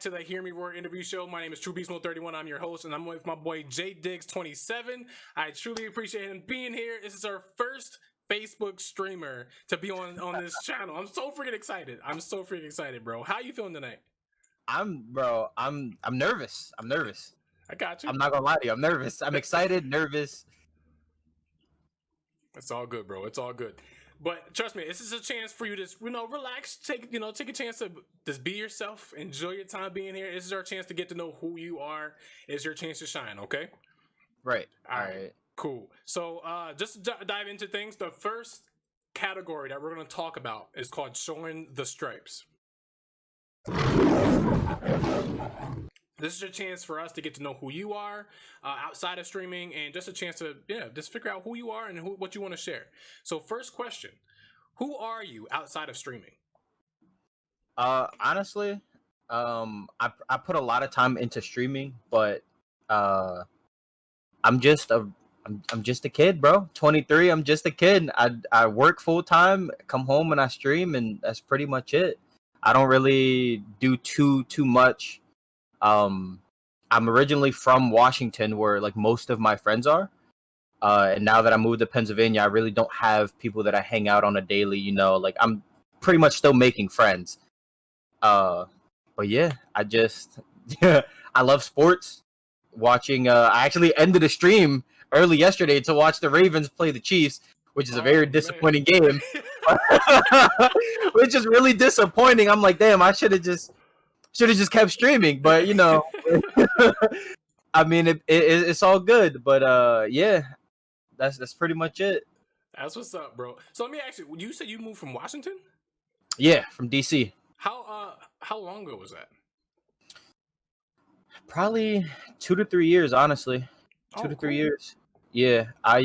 to the Hear Me Roar interview show. My name is True Beast Mode 31. I'm your host, and I'm with my boy J Diggs 27. I truly appreciate him being here. This is our first Facebook streamer to be on this channel. I'm so freaking excited. Bro. How you feeling tonight? I'm nervous. I'm nervous. I got you. I'm not gonna lie to you. I'm nervous. I'm excited, nervous. It's all good, bro. It's all good. But trust me, this is a chance for you to, relax, take a chance to just be yourself, enjoy your time being here. This is our chance to get to know who you are. It's your chance to shine, okay? Right. All right. Cool. So just to dive into things, the first category that we're going to talk about is called Showing the Stripes. This is a chance for us to get to know who you are outside of streaming, and just a chance to just figure out who you are and what you want to share. So first question, who are you outside of streaming? Honestly, I put a lot of time into streaming, but I'm just a kid, bro. 23. I'm just a kid. I work full time, come home and I stream, and that's pretty much it. I don't really do too much. I'm originally from Washington, where like most of my friends are. And now that I moved to Pennsylvania, I really don't have people that I hang out on a daily. Like I'm pretty much still making friends. But yeah, I love sports. Watching, I actually ended a stream early yesterday to watch the Ravens play the Chiefs, which is a very disappointing game. Which is really disappointing. I'm like, damn, I should have just kept streaming, but I mean, it's all good. But yeah, that's pretty much it. That's what's up, bro. So let me ask you, you said you moved from Washington? Yeah, from DC. How long ago was that? Probably 2 to 3 years, honestly. 2 to 3 years. Yeah, I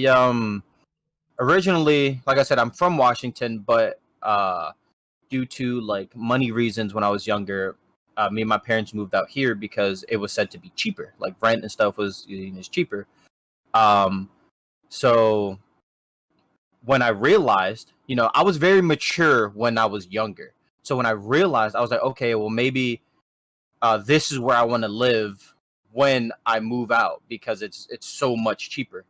originally, like I said, I'm from Washington, but due to like money reasons, when I was younger, me and my parents moved out here because it was said to be cheaper. Like rent and stuff was cheaper. So when I realized, I was very mature when I was younger. So when I realized, I was like, okay, well maybe this is where I want to live when I move out, because it's so much cheaper.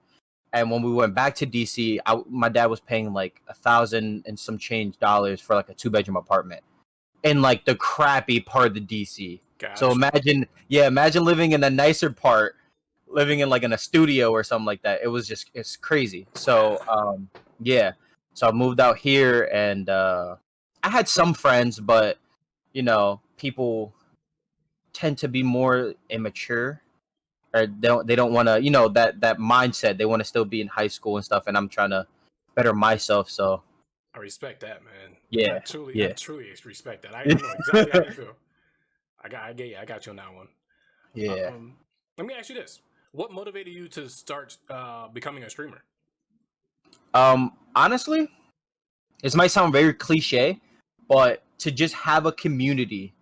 And when we went back to DC, my dad was paying like $1,000 and some change dollars for like a 2-bedroom apartment in like the crappy part of the DC. Gotcha. So imagine living in a nicer part, living in like in a studio or something like that. It's crazy. So yeah, so I moved out here, and I had some friends, but people tend to be more immature, or they don't want to, that mindset. They want to still be in high school and stuff, and I'm trying to better myself. So I respect that, man. Yeah, I truly respect that. I know exactly how you feel. I got you on that one. Yeah. Let me ask you this: what motivated you to start becoming a streamer? Honestly, this might sound very cliche, but to just have a community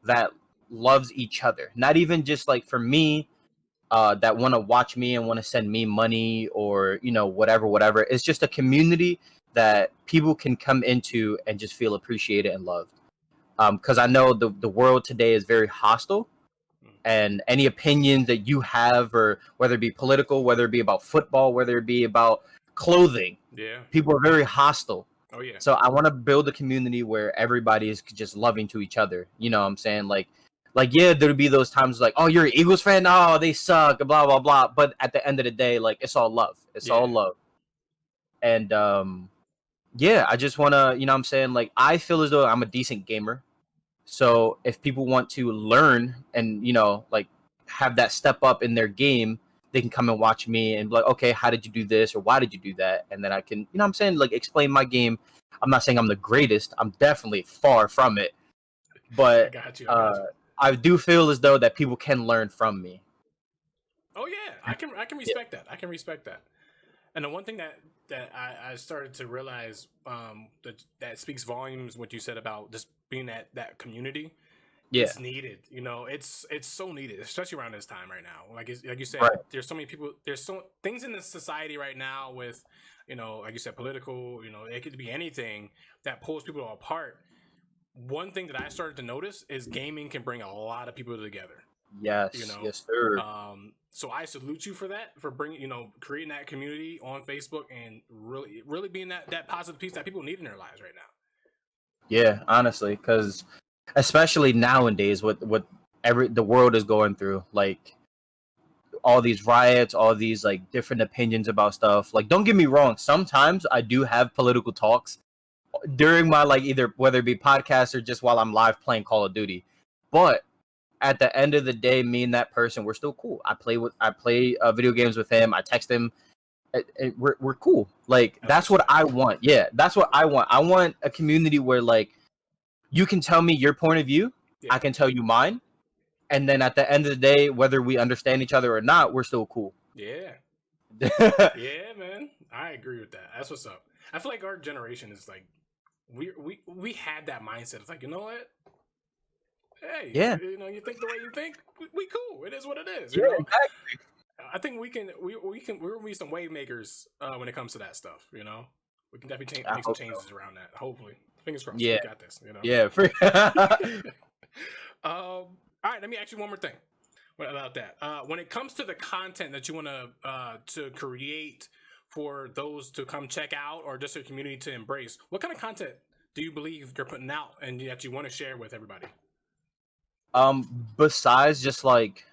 that loves each other. Not even just like for me, that want to watch me and want to send me money, or whatever. It's just a community that people can come into and just feel appreciated and loved. Because I know the world today is very hostile, and any opinions that you have, or whether it be political, whether it be about football, whether it be about clothing, people are very hostile. Oh yeah. So I want to build a community where everybody is just loving to each other. You know what I'm saying? Like yeah, there'll be those times like, oh, you're an Eagles fan? Oh, they suck, blah, blah, blah. But at the end of the day, like, it's all love. It's all love. And, yeah, I just want to, what I'm saying? Like, I feel as though I'm a decent gamer. So if people want to learn and, like, have that step up in their game, they can come and watch me and be like, okay, how did you do this? Or why did you do that? And then I can, what I'm saying? Like, explain my game. I'm not saying I'm the greatest. I'm definitely far from it. But I got you. I do feel as though that people can learn from me. Oh yeah, I can respect that. I can respect that. And the one thing that I started to realize that speaks volumes what you said about just being that community. Yeah. It's needed. It's so needed, especially around this time right now. Like you said, there's so many people. There's so things in the society right now with, like you said, political. It could be anything that pulls people apart. one thing that I started to notice is gaming can bring a lot of people together. Yes, You know, yes, sir. so I salute you for that, for bringing, creating that community on Facebook and really being that positive piece that people need in their lives right now. Yeah, honestly, because especially nowadays, what the world is going through, like all these riots, all these like different opinions about stuff. Like, don't get me wrong, sometimes I do have political talks during my like either whether it be podcast or just while I'm live playing Call of Duty, but at the end of the day, me and that person, we're still cool. I play video games with him. I text him. We're cool. Like that's what I want. Yeah, that's what I want. I want a community where like you can tell me your point of view. Yeah. I can tell you mine. And then at the end of the day, whether we understand each other or not, we're still cool. Yeah. Yeah, man. I agree with that. That's what's up. I feel like our generation is like we had that mindset. It's like, you know what? Hey, Yeah. you think the way you think, we cool. It is what it is. Yeah, exactly. I think we'll be some wave makers when it comes to that stuff. We can definitely make some changes around that. Hopefully, fingers crossed. Yeah. We got this. Yeah. All right. Let me ask you one more thing. What about that? When it comes to the content that you want to create for those to come check out or just a community to embrace, what kind of content do you believe you're putting out and that you want to share with everybody? Besides just like,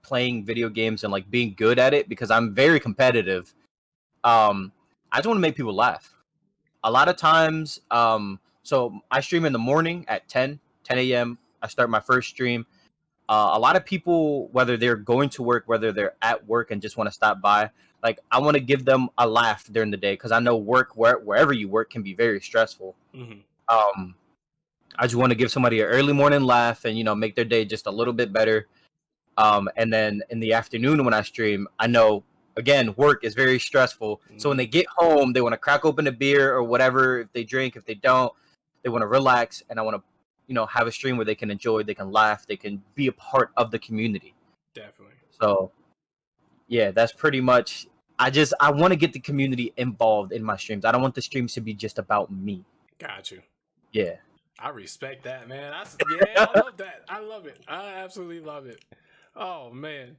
playing video games and like being good at it, because I'm very competitive. I just want to make people laugh. A lot of times, so I stream in the morning at 10 a.m. I start my first stream. A lot of people, whether they're going to work, whether they're at work and just want to stop by, like I want to give them a laugh during the day, because I know work, wherever you work, can be very stressful. Mm-hmm. I just want to give somebody an early morning laugh and make their day just a little bit better. And then in the afternoon when I stream, I know again work is very stressful. So when they get home, they want to crack open a beer or whatever. If they drink, if they don't, they want to relax, and I want to have a stream where they can enjoy, they can laugh, they can be a part of the community. Definitely. So yeah, that's pretty much. I want to get the community involved in my streams. I don't want the streams to be just about me. Got you. Yeah. I respect that, man. I love that. I love it. I absolutely love it. Oh man.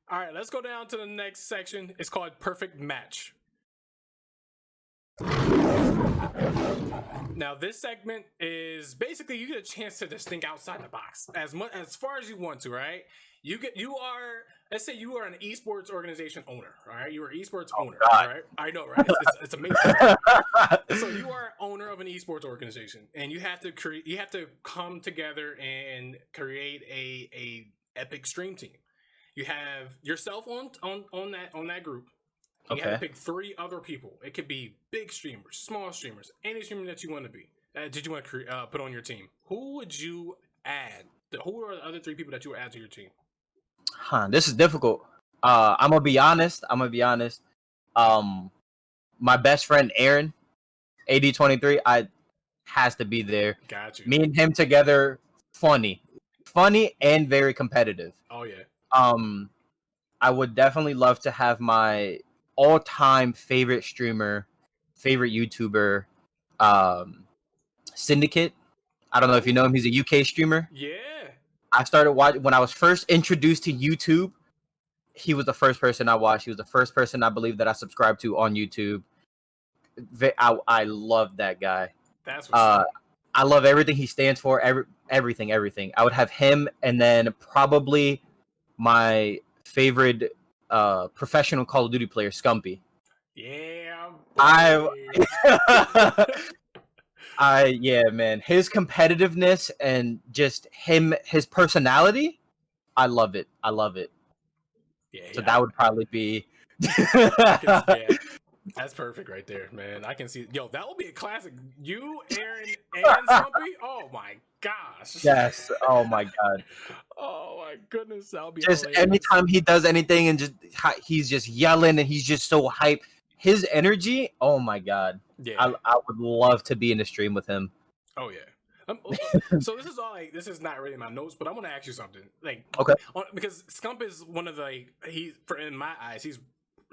All right, let's go down to the next section. It's called Perfect Match. Now, this segment is basically you get a chance to just think outside the box as far as you want to, right? Let's say you are an esports organization owner, all right? You are an esports owner, all right? I know, right? It's amazing. So you are owner of an esports organization, and you have to come together and create a epic stream team. You have yourself on that group. You have to pick 3 other people. It could be big streamers, small streamers, any streamer that you want to be. Did you want to put on your team? Who would you add? Who are the other 3 people that you would add to your team? This is difficult. I'm gonna be honest. My best friend Aaron, AD23, has to be there. Got you. Me and him together, funny and very competitive. Oh yeah. I would definitely love to have my all-time favorite streamer, favorite YouTuber, Syndicate. I don't know if you know him. He's a UK streamer. Yeah. I started watching when I was first introduced to YouTube. He was the first person I watched. He was the first person I believe that I subscribed to on YouTube. I love that guy. That's what's I love everything he stands for. Everything. I would have him, and then probably my favorite professional Call of Duty player, Scumpy. Yeah. Yeah, man. His competitiveness and just his personality, I love it. Yeah. So that would probably be. That's perfect right there, man. I can see. Yo, that will be a classic. You, Aaron, and Stumpy. Oh my gosh. Yes. Oh my god. Oh my goodness. That'll be just hilarious. anytime he does anything and he's just yelling and he's just so hype. His energy. Oh my god. Yeah. I would love to be in the stream with him. Oh yeah. So this is all this is not really my notes, but I want to ask you something. Okay. Because Scump is one of in my eyes, he's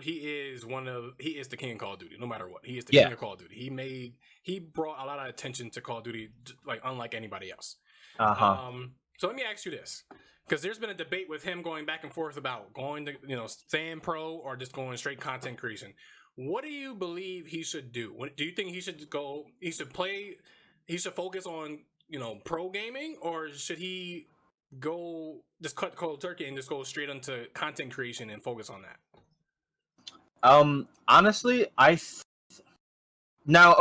he is the king of Call of Duty. No matter what, he is the Yeah. king of Call of Duty. He brought a lot of attention to Call of Duty, like unlike anybody else. So let me ask you this, because there's been a debate with him going back and forth about going to staying pro or just going straight content creation. What do you believe he should do? Do you think he should go? He should play. He should focus on pro gaming, or should he go just cut cold turkey and just go straight into content creation and focus on that? Honestly, now,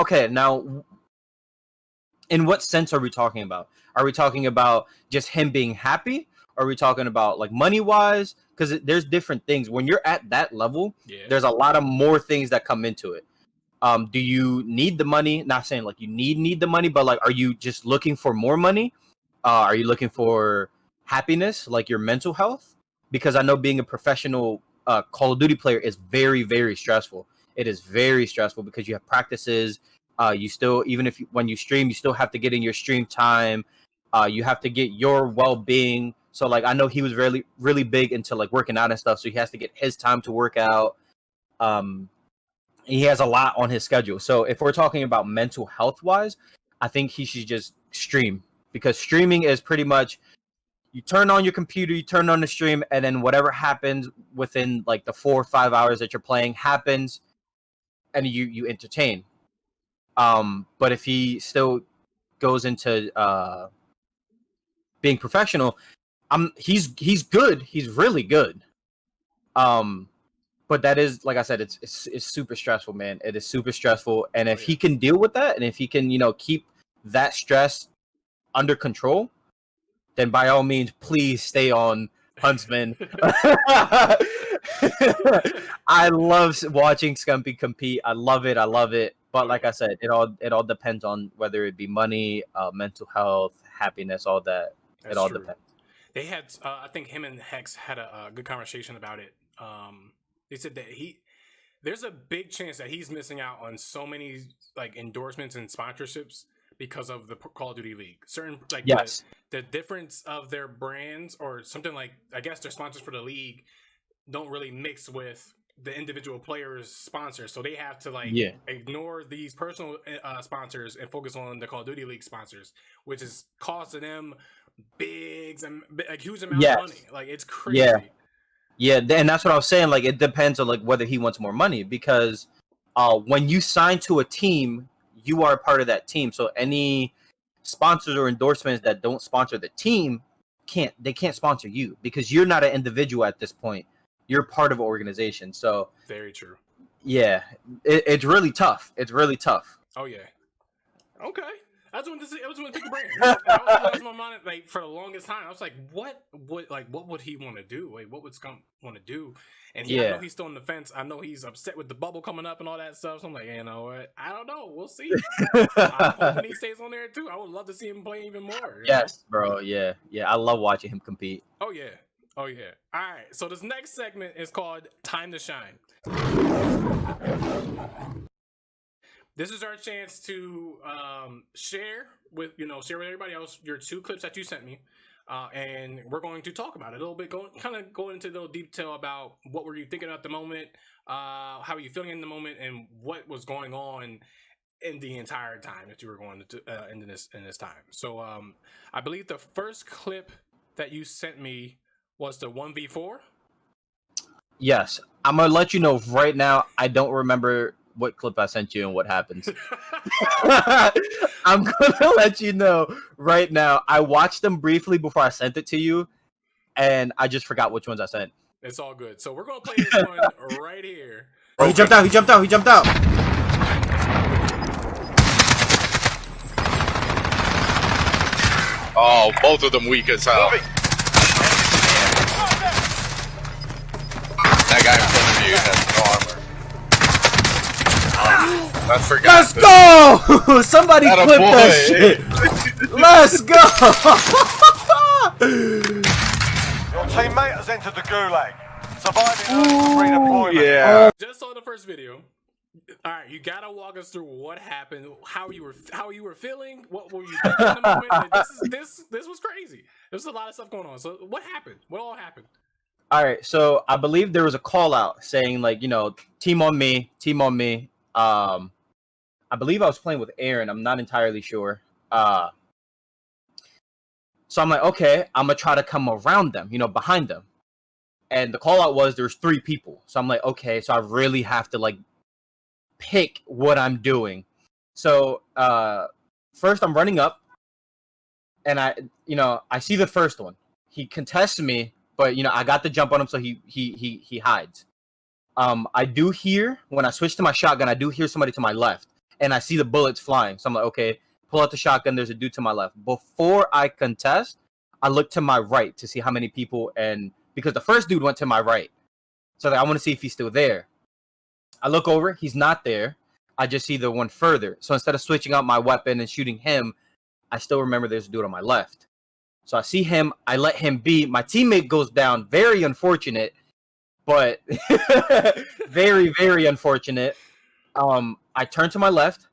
in what sense are we talking about? Are we talking about just him being happy? Are we talking about like money wise? Because there's different things. When you're at that level, there's a lot of more things that come into it. Do you need the money? Not saying like you need the money, but like, are you just looking for more money? Are you looking for happiness, like your mental health? Because I know being a professional Call of Duty player is very, very stressful. It is very stressful because you have practices. You still, even when you stream, you still have to get in your stream time. You have to get your well-being. So like, I know he was really, really big into like working out and stuff. So he has to get his time to work out. He has a lot on his schedule. So if we're talking about mental health wise, I think he should just stream, because streaming is pretty much you turn on your computer, you turn on the stream, and then whatever happens within like the 4 or 5 hours that you're playing happens, and you entertain. But if he still goes into being professional, he's good. He's really good. But that is, like I said, it's super stressful, man. It is super stressful, and if he can deal with that, and if he can, keep that stress under control, then by all means, please stay on Huntsman. I love watching Scumpy compete. I love it. But like I said, it all depends on whether it be money, mental health, happiness, all that. It all depends. They had, I think him and Hex had a good conversation about it. They said that there's a big chance that he's missing out on so many like endorsements and sponsorships because of the Call of Duty League. Certain like the difference of their brands, or something like, I guess their sponsors for the league don't really mix with the individual players' sponsors, so they have to ignore these personal sponsors and focus on the Call of Duty League sponsors, which is costing them huge amount of money. Like, it's crazy. Yeah, and that's what I was saying. Like, it depends on like whether he wants more money, because when you sign to a team, you are a part of that team. So any sponsors or endorsements that don't sponsor the team can't sponsor you, because you're not an individual at this point. You're part of an organization. So very true. Yeah, it's really tough. It's really tough. Oh yeah. Okay. I was going to pick a brain. I was in my mind like for the longest time. I was like, what would he want to do? Like, what would Scump want to do? And I know he's still on the fence. I know he's upset with the bubble coming up and all that stuff. So I'm like, you know what? I don't know. We'll see. I'm hoping he stays on there too. I would love to see him play even more. Yes, bro. Yeah. I love watching him compete. Oh yeah. All right. So this next segment is called Time to Shine. This is our chance to share with everybody else your 2 clips that you sent me, and we're going to talk about it a little bit, go into a little detail about what were you thinking at the moment, how are you feeling in the moment, and what was going on in the entire time that you were going to in this time. So I believe the first clip that you sent me was the 1v4. Yes, I'm gonna let you know right now. I don't remember what clip I sent you and what happens. I'm gonna let you know right now. I watched them briefly before I sent it to you, and I just forgot which ones I sent. It's all good. So we're gonna play this one right here. Oh, he jumped out. Oh, both of them weak as hell. That guy in front of you has no armor. I forgot. Let's go! Somebody clip that shit. Let's go! Your teammate has entered the gulag. Surviving redeployment. Yeah. Just saw the first video. All right, you gotta walk us through what happened, how you were feeling, what were you thinking in the moment. This was crazy. There's a lot of stuff going on. So what happened? What all happened? All right, so I believe there was a call out saying like, team on me, team on me. I believe I was playing with Aaron. I'm not entirely sure. So I'm like, okay, I'm gonna try to come around them, behind them. And the call out was there's 3 people. So I'm like, okay, so I really have to like pick what I'm doing. So first I'm running up, and I see the first one. He contests me, but I got the jump on him, so he hides. I do hear when I switch to my shotgun, I do hear somebody to my left, and I see the bullets flying. So I'm like, okay, pull out the shotgun. There's a dude to my left. Before I contest, I look to my right to see how many people, and because the first dude went to my right, so I want to see if he's still there. I look over, he's not there. I just see the one further. So instead of switching out my weapon and shooting him, I still remember there's a dude on my left. So I see him, I let him be. My teammate goes down. Very unfortunate, but very, very unfortunate. I turn to my left.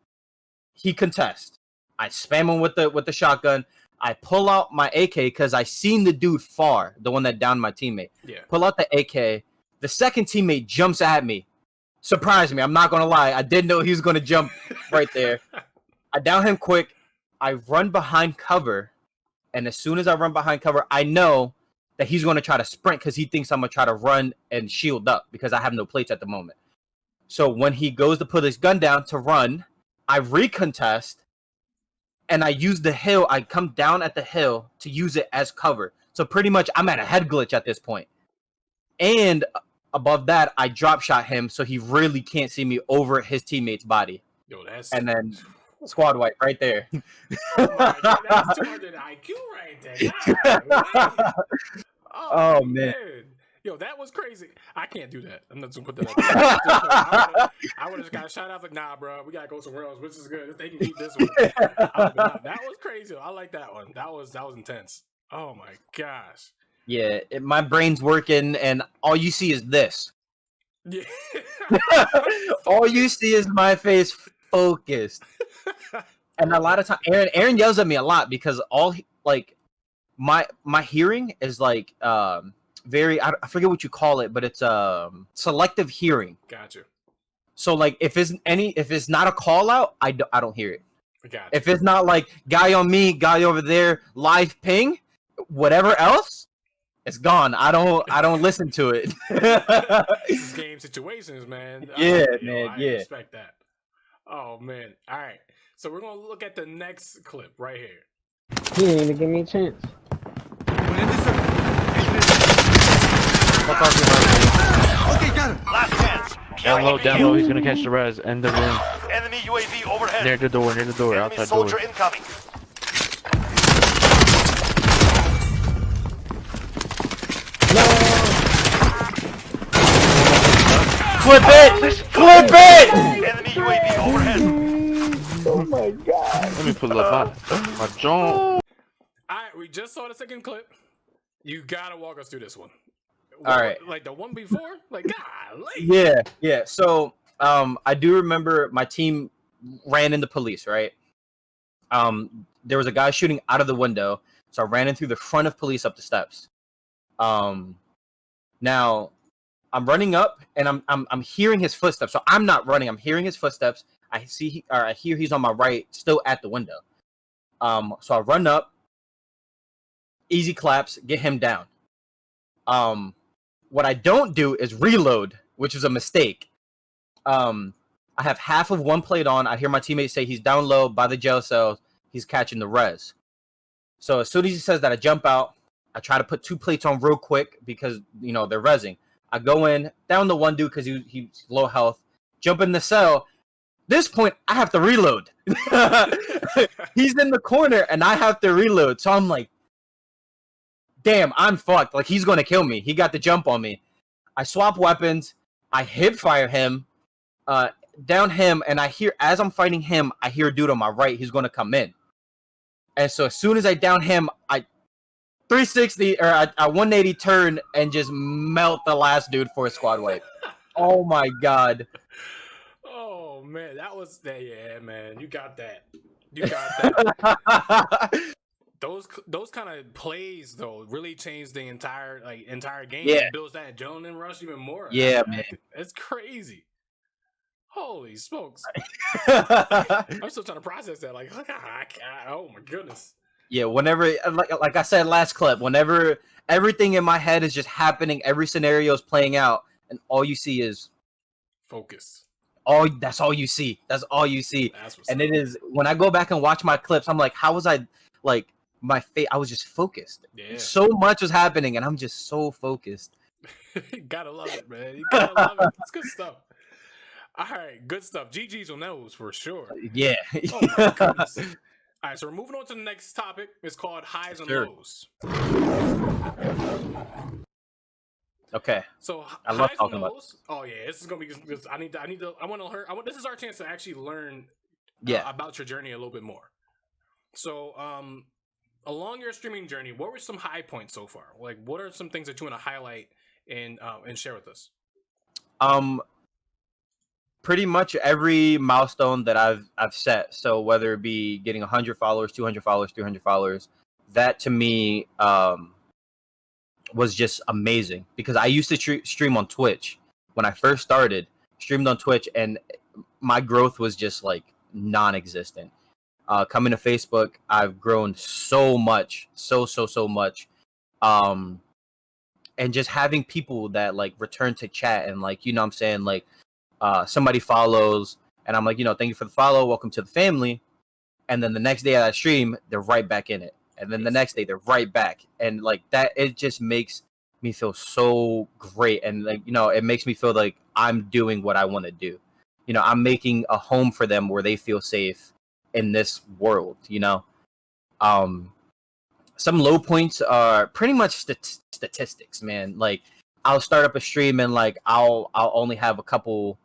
He contests. I spam him with the shotgun. I pull out my AK because I seen the dude far, the one that downed my teammate. Yeah. Pull out the AK. The second teammate jumps at me. Surprised me. I'm not going to lie. I didn't know he was going to jump right there. I down him quick. I run behind cover. And as soon as I run behind cover, I know that he's going to try to sprint because he thinks I'm going to try to run and shield up because I have no plates at the moment. So when he goes to put his gun down to run, I recontest. And I use the hill. I come down at the hill to use it as cover. So pretty much I'm at a head glitch at this point. And above that, I drop shot him so he really can't see me over his teammate's body. Yo, that's and then squad wipe right there. oh my God, that's 200 IQ right there. God, Oh, man. Yo, that was crazy. I can't do that. I'm not gonna put that up. I would have just got shot out like, nah, bro, we gotta go somewhere else. This is good. They can keep this one. That was crazy. I like that one. That was intense. Oh my gosh. Yeah, my brain's working, and all you see is this. Yeah. All you see is my face focused. And a lot of time, Aaron yells at me a lot because my hearing is like very, I forget what you call it, but it's selective hearing. Gotcha. So like if it's not a call out, I don't hear it. Gotcha. If it's not like guy on me, guy over there, live ping, whatever else, it's gone. I don't listen to it. This is game situations, man. Yeah, man. I yeah. respect that. Oh man. All right. So we're gonna look at the next clip right here. He didn't even give me a chance. Okay, got him. Last chance. Down low, he's gonna catch the res. End the room. Enemy UAV overhead. Near the door, Enemy outside soldier door. incoming. Clip it! Clip it! Enemy UAV overhead. Oh my God. Let me pull up my jaw. All right, we just saw the second clip. You gotta walk us through this one. All right. Like the one before? Like, golly. Yeah. So I do remember my team ran into police, right? There was a guy shooting out of the window, so I ran in through the front of police up the steps. Now I'm running up and I'm hearing his footsteps. So I'm not running, I'm hearing his footsteps. I hear he's on my right, still at the window. So I run up, easy claps, get him down. What I don't do is reload, which is a mistake. I have half of one plate on. I hear my teammate say he's down low by the jail cell. He's catching the res. So as soon as he says that, I jump out. I try to put 2 plates on real quick because, they're rezzing. I go in, down the one dude because he's low health. Jump in the cell. This point, I have to reload. He's in the corner, and I have to reload. So I'm like, damn, I'm fucked. Like, he's going to kill me. He got the jump on me. I swap weapons. I hip fire him. Down him, and I hear, as I'm fighting him, I hear a dude on my right. He's going to come in. And so as soon as I down him, I 360, or I 180 turn and just melt the last dude for a squad wipe. Oh, my God. Oh, man. That was, yeah, man. You got that. You got that. those kind of plays though really change the entire game. Yeah. It builds that adrenaline rush even more. Yeah, man. man. It's crazy. Holy smokes! Yeah, I'm still trying to process that. Like, oh my goodness. whenever, like I said last clip, whenever everything in my head is just happening, every scenario is playing out, and all you see is Focus. that's all you see. That's all you see. That's what's And up. it is when I go back and watch my clips, I'm like, how was I like my face? I was just focused. Yeah. So much was happening, and I'm just so focused. You gotta love it, man. You gotta love it. It's good stuff. All right, good stuff. GG's on those for sure. Yeah. Oh my goodness. All right, so we're moving on to the next topic. It's called highs and Sure. lows. Okay. So I love highs and talking about lows. Oh yeah, this is gonna be. This, I need to. I want to learn. This is our chance to actually learn. Yeah. About your journey a little bit more. So, along your streaming journey, what were some high points so far? Like, what are some things that you want to highlight and share with us? Pretty much every milestone that I've set. So whether it be getting 100 followers, 200 followers, 300 followers, that to me was just amazing because I used to stream on Twitch when I first started. Streamed on Twitch, and my growth was just like non-existent. Coming to Facebook, I've grown so much, so much. And just having people that like return to chat and like, you know what I'm saying, like somebody follows and I'm like, thank you for the follow, welcome to the family. And then the next day I stream, they're right back in it. And then the next day they're right back. And like that, it just makes me feel so great. And like, it makes me feel like I'm doing what I want to do. I'm making a home for them where they feel safe in this world, Some low points are pretty much statistics, man. Like I'll start up a stream and like I'll only have a couple,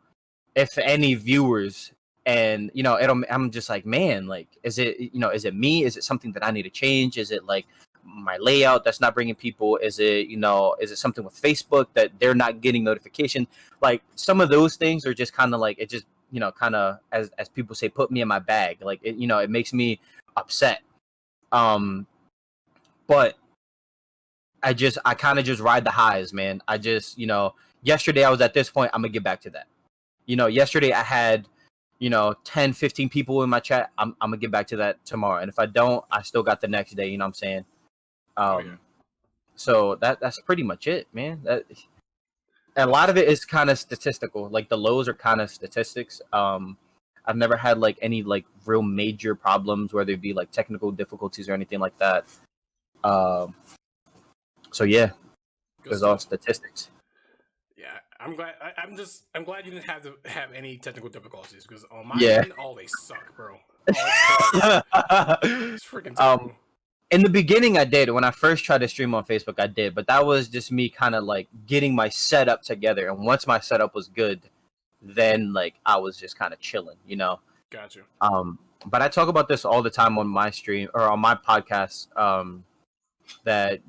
if any, viewers, and I'm just like, man, like is it me? Is it something that I need to change? Is it like my layout that's not bringing people? Is it something with Facebook that they're not getting notification? Like some of those things are just kind of like, it just kind of, as people say, put me in my bag. Like it makes me upset. But I kind of just ride the highs, man. I just, yesterday I was at this point, I'm gonna get back to that. Yesterday I had, 10, 15 people in my chat. I'm gonna get back to that tomorrow. And if I don't, I still got the next day, you know what I'm saying? So that's pretty much it, man. A lot of it is kind of statistical. Like the lows are kind of statistics. I've never had like any like real major problems, whether it be like technical difficulties or anything like that. So yeah, it was all statistics. Yeah, I'm glad. I'm glad you didn't have any technical difficulties because on my Yeah. end, they suck, bro. It's freaking terrible. In the beginning, I did. When I first tried to stream on Facebook, I did. But that was just me kind of like getting my setup together. And once my setup was good, then like I was just kind of chilling, Gotcha. But I talk about this all the time on my stream or on my podcast. That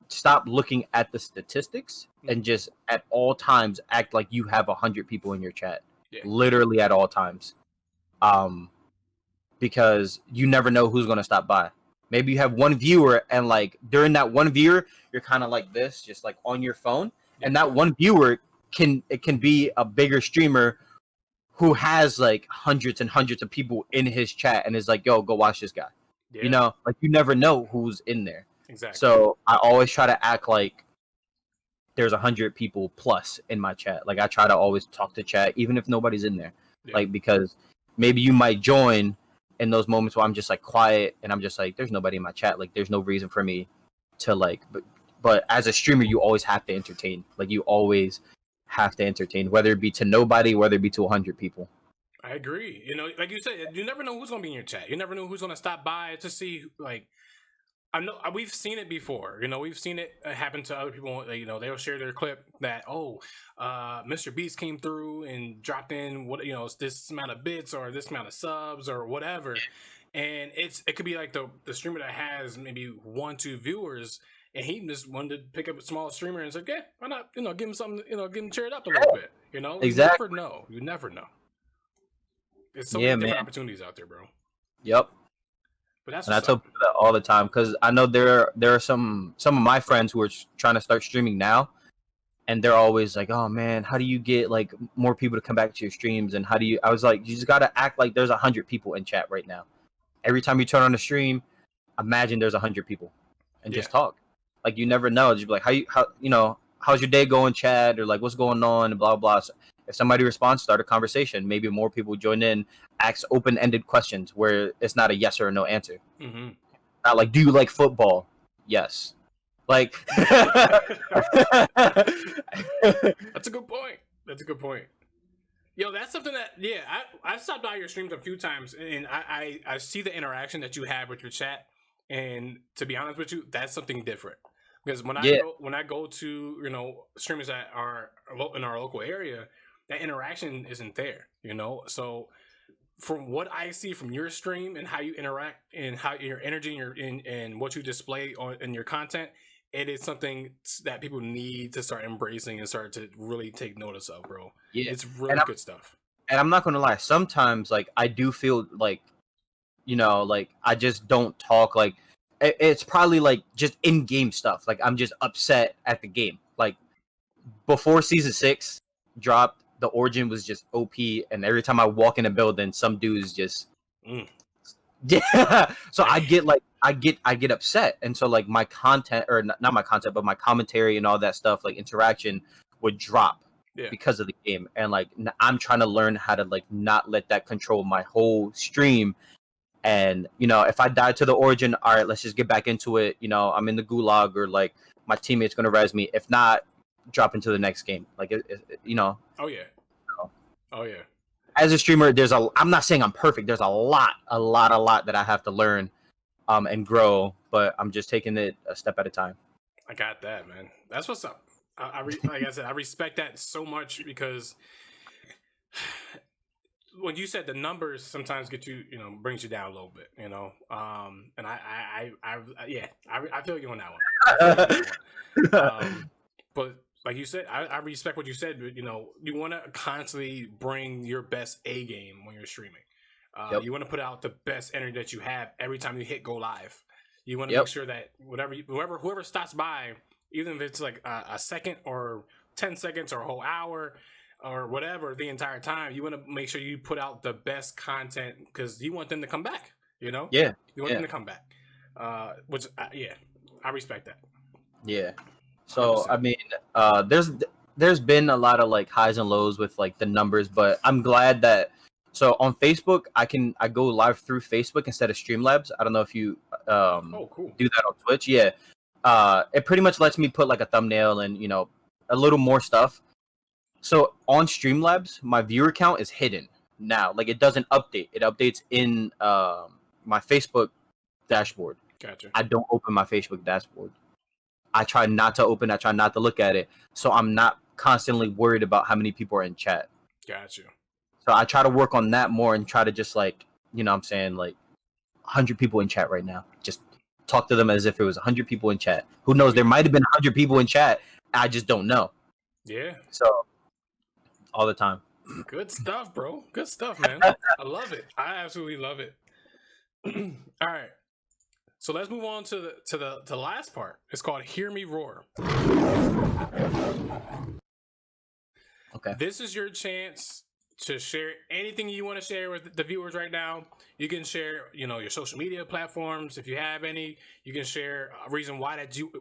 stop looking at the statistics and just at all times act like you have 100 people in your chat. Yeah. Literally at all times. Because you never know who's going to stop by. Maybe you have one viewer and like during that one viewer, you're kind of like this, just like on your phone. Yeah. And that one viewer can be a bigger streamer who has like hundreds and hundreds of people in his chat and is like, yo, go watch this guy. Yeah. Like you never know who's in there. Exactly. So I always try to act like there's 100 people plus in my chat. Like I try to always talk to chat, even if nobody's in there. Yeah. Like because maybe you might join in those moments where I'm just like quiet and I'm just like, there's nobody in my chat. Like there's no reason for me to like. But as a streamer, you always have to entertain. Like you always have to entertain, whether it be to nobody, whether it be to 100 people. I agree. Like you said, you never know who's going to be in your chat. You never know who's going to stop by to see like. I know we've seen it before. We've seen it happen to other people. They'll share their clip that Mr. Beast came through and dropped in this amount of bits or this amount of subs or whatever, and it could be like the streamer that has maybe 1-2 viewers, and he just wanted to pick up a small streamer and say, yeah, why not give him something, get him cheered up a little bit. Exactly. You never know. There's so many different opportunities out there, bro. Yep. But that's And I what's tell up. people that all the time because I know there are some of my friends who are trying to start streaming now, and they're always like, "Oh man, how do you get like more people to come back to your streams?" And how do you? I was like, you just gotta act like there's 100 people in chat right now. Every time you turn on the stream, imagine there's 100 people, and Yeah. just talk. Like you never know. Just be like, how's your day going, Chad? Or like, what's going on? And blah blah. So if somebody responds, start a conversation. Maybe more people join in. Ask open-ended questions where it's not a yes or a no answer. Mm-hmm. Not like, do you like football? Yes. Like, That's a good point. That's a good point. Yo, that's something that I've stopped by your streams a few times, and I see the interaction that you have with your chat, and to be honest with you, that's something different. Because when I go to streamers that are in our local area, that interaction isn't there. So from what I see from your stream and how you interact and how your energy and what you display in your content, it is something that people need to start embracing and start to really take notice of, bro. Yeah. It's really good stuff. And I'm not gonna lie, sometimes like I do feel like, like I just don't talk. Like it's probably like just in-game stuff. Like I'm just upset at the game. Like before season 6 dropped, the Origin was just OP, and every time I walk in a building, some dudes just yeah. So I get upset, and so like my content, or not my content, but my commentary and all that stuff, like interaction, would drop because of the game. And like I'm trying to learn how to like not let that control my whole stream. And if I die to the Origin, all right, let's just get back into it. I'm in the gulag, or like my teammate's gonna res me. If not, drop into the next game. Like Oh yeah. Oh yeah. As a streamer, I'm not saying I'm perfect. There's a lot that I have to learn and grow, but I'm just taking it a step at a time. I got that, man. That's what's up. Like I said, I respect that so much, because when you said the numbers sometimes get you, brings you down a little bit, and I feel you on that one. But like you said, I respect what you said. But, you want to constantly bring your best A game when you're streaming. You want to put out the best energy that you have every time you hit go live. You want to make sure that whoever stops by, even if it's like a second or 10 seconds or a whole hour or whatever, the entire time, you want to make sure you put out the best content, because you want them to come back. You want them to come back. I respect that. Yeah. So 100%. I mean, there's been a lot of like highs and lows with like the numbers, but I'm glad that. So on Facebook, I go live through Facebook instead of Streamlabs. I don't know if you cool. do that on Twitch. Yeah. It pretty much lets me put like a thumbnail and a little more stuff. So on Streamlabs, my viewer count is hidden now. Like it doesn't update. It updates in my Facebook dashboard. Gotcha. I don't open my Facebook dashboard. I try not to open. I try not to look at it, so I'm not constantly worried about how many people are in chat. Gotcha. So I try to work on that more and try to just like, I'm saying like 100 people in chat right now. Just talk to them as if it was 100 people in chat. Who knows? There might have been 100 people in chat. I just don't know. Yeah. So all the time. Good stuff, bro. Good stuff, man. I love it. I absolutely love it. All right. So let's move on to the last part. It's called Hear Me Roar. Okay. This is your chance to share anything you want to share with the viewers right now. You can share, your social media platforms if you have any. You can share a reason why that you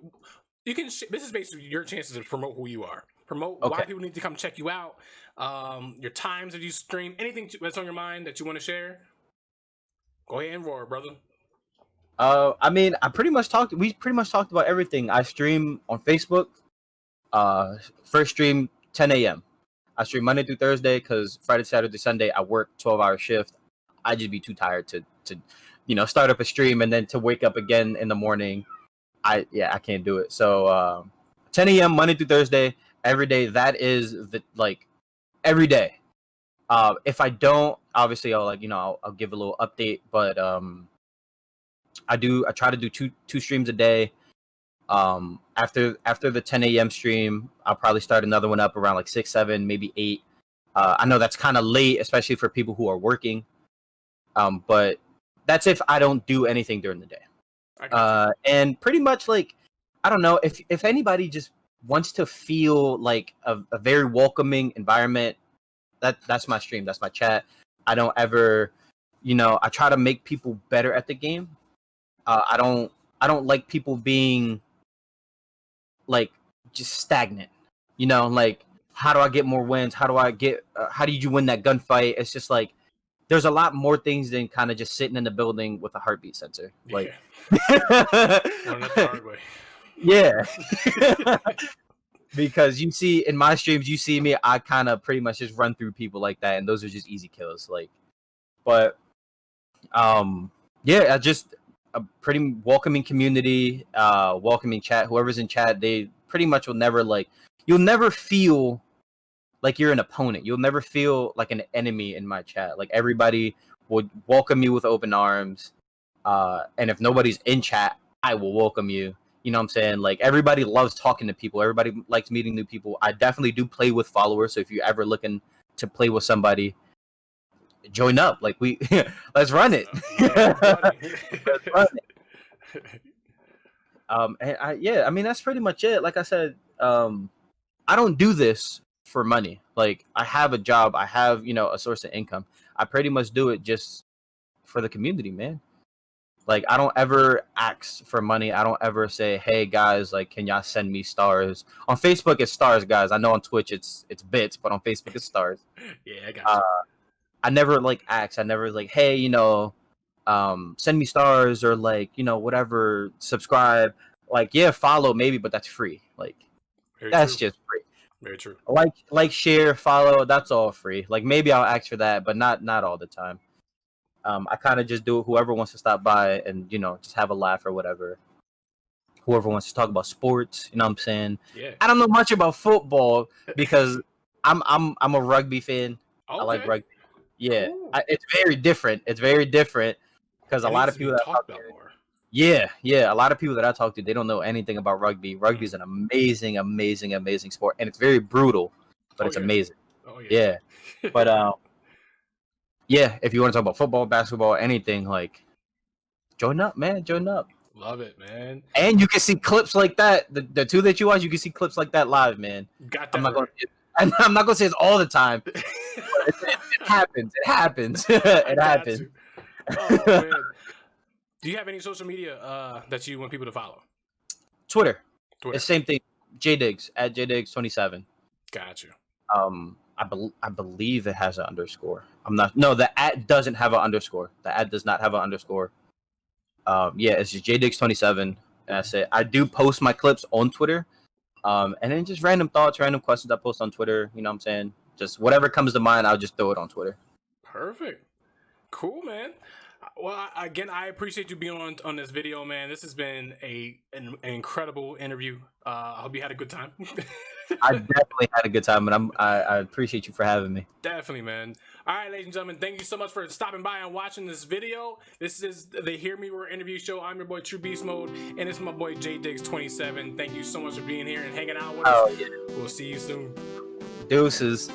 can. This is basically your chances to promote who you are. Promote why people need to come check you out. Your times that you stream, anything that's on your mind that you want to share. Go ahead and roar, brother. I mean, we pretty much talked about everything. I stream on Facebook. First stream 10 a.m. I stream Monday through Thursday because Friday, Saturday, Sunday I work 12-hour shift. I just be too tired to start up a stream and then to wake up again in the morning. I can't do it. So 10 a.m. Monday through Thursday every day. That is every day. If I don't, obviously I'll give a little update, but I try to do two streams a day. After the 10 a.m. stream, I'll probably start another one up around like 6, 7, maybe 8. I know that's kind of late, especially for people who are working. But that's if I don't do anything during the day. I got you. And pretty much like, I don't know, if anybody just wants to feel like a very welcoming environment, that's my stream, that's my chat. I don't ever, I try to make people better at the game. I don't like people being like just stagnant. Like, how do I get more wins? How did you win that gunfight? It's just like there's a lot more things than kind of just sitting in the building with a heartbeat sensor. Like, Learn that the hard way. yeah. Because you see in my streams, you see me, I kind of pretty much just run through people like that, and those are just easy kills. Like, but yeah, just a pretty welcoming community, welcoming chat. Whoever's in chat, they pretty much will never you'll never feel like you're an opponent. You'll never feel like an enemy in my chat. Like, everybody would welcome you with open arms. And if nobody's in chat, I will welcome you. You know what I'm saying? Like, everybody loves talking to people. Everybody likes meeting new people. I definitely do play with followers. So if you're ever looking to play with somebody, join up. Like, let's run it. Let's run it. And I mean, that's pretty much it. Like I said, I don't do this for money. Like, I have a job. I have, a source of income. I pretty much do it just for the community, man. Like, I don't ever ask for money. I don't ever say, hey, guys, like, can y'all send me stars? On Facebook, it's stars, guys. I know on Twitch, it's bits, but on Facebook, it's stars. Yeah, I got you. I never, ask. I never, hey, send me stars or, whatever, subscribe. Like, yeah, follow maybe, but that's free. Like, that's just free. Very true. Like, share, follow, that's all free. Like, maybe I'll ask for that, but not all the time. I kind of just do it. Whoever wants to stop by and just have a laugh or whatever. Whoever wants to talk about sports, you know what I'm saying? Yeah. I don't know much about football because I'm a rugby fan. Okay. I like rugby. Yeah, Cool. it's very different. It's very different because a lot of people that talk about more. Yeah, a lot of people that I talk to, they don't know anything about rugby. Rugby is an amazing, amazing, amazing sport, and it's very brutal, but it's amazing. Oh yeah. Yeah, but yeah, if you want to talk about football, basketball, anything, like, join up, man. Join up. Love it, man. And you can see clips like that. The two that you watch, you can see clips like that live, man. Got that. I'm not gonna say it's all the time. But it happens. It happens. It happens. Oh, man. Do you have any social media that you want people to follow? Twitter. It's the same thing. JDiggs at JDiggs27. Got you. I believe it has an underscore. No, the @ doesn't have an underscore. The @ does not have an underscore. Yeah, it's just JDiggs27, and that's it. I do post my clips on Twitter, and then just random thoughts, random questions I post on Twitter. You know what I'm saying? Just whatever comes to mind, I'll just throw it on Twitter. Perfect. Cool, man. Well, again, I appreciate you being on this video, man. This has been an incredible interview. I hope you had a good time. I definitely had a good time, and I appreciate you for having me. Definitely, man. All right, ladies and gentlemen, thank you so much for stopping by and watching this video. This is the Hear Me Roar interview show. I'm your boy True Beast Mode, and it's my boy JDiggs27. Thank you so much for being here and hanging out with us. Yeah. We'll see you soon. Deuces.